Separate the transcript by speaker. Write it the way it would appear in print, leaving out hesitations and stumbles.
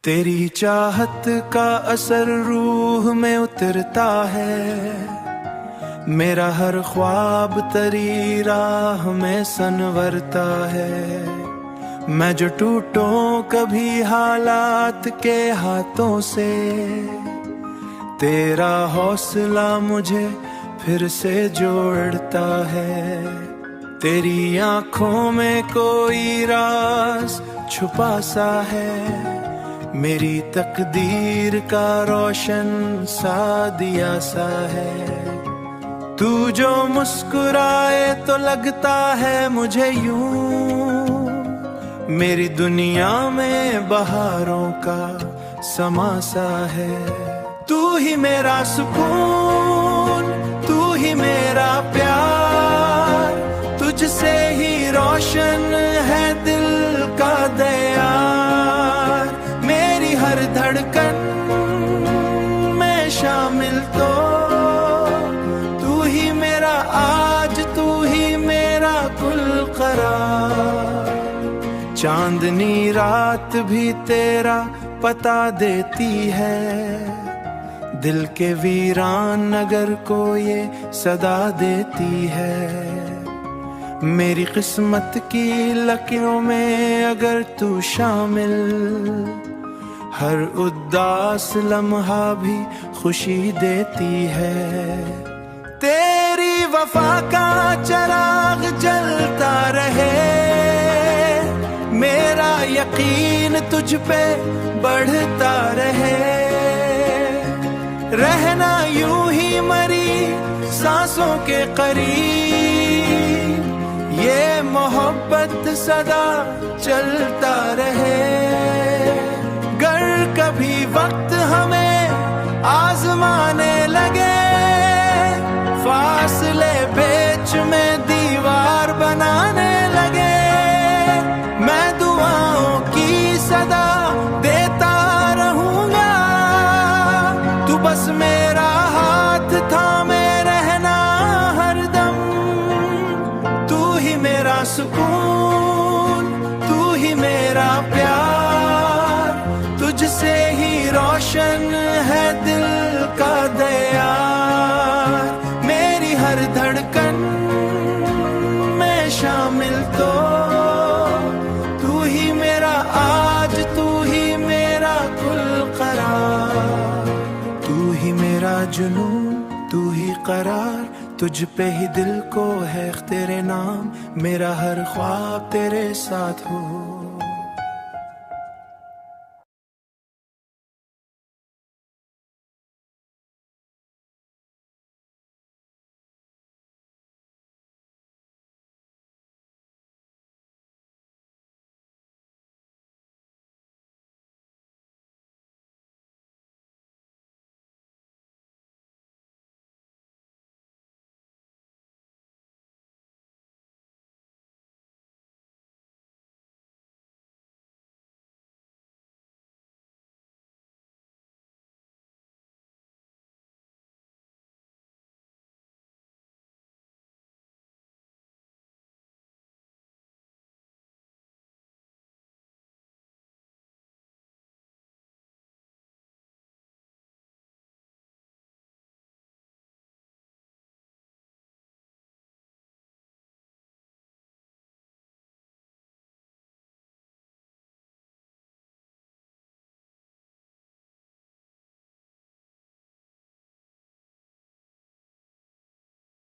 Speaker 1: तेरी चाहत का असर रूह में उतरता है, मेरा हर ख्वाब तेरी राह में संवरता है। मैं जो टूटूं कभी हालात के हाथों से, तेरा हौसला मुझे फिर से जोड़ता है। तेरी आंखों में कोई राज छुपा सा है, मेरी तकदीर का रोशन सा दिया सा है। तू जो मुस्कुराए तो लगता है मुझे यूं, मेरी दुनिया में बहारों का समा सा है। तू ही मेरा सुकून, तू ही मेरा प्यार, तुझसे ही रोशन है दिल का दयार। मेरी हर धड़कन में शामिल तो तू ही मेरा आज, तू ही मेरा कुल करार। चांदनी रात भी तेरा पता देती है, दिल के वीरान नगर को ये सदा देती है। मेरी किस्मत की लकीरों में अगर तू शामिल, हर उदास लम्हा भी खुशी देती है। तेरी वफा का चिराग जलता रहे, मेरा यकीन तुझ पे बढ़ता रहे। रहना यूं ही मरी सांसों के करीब, ये मोहब्बत सदा चलता रहे। गर कभी वक्त हमें आजमाने लगे, फासले बीच में दीवार बनाने लगे। मैं दुआओं की सदा देता रहूंगा, तू बस मेरा हाथ थामे रहना हरदम। तू ही मेरा सुकून, तू ही मेरा प्यार, तुझसे ही रोशन है दिल का दयार। मेरी हर धड़कन में शामिल तो तू ही मेरा आज, तू ही मेरा कुल करार। तू ही मेरा जुनून, तू ही करार, तुझ पे ही दिल को है तेरे नाम। मेरा हर ख्वाब तेरे साथ हो।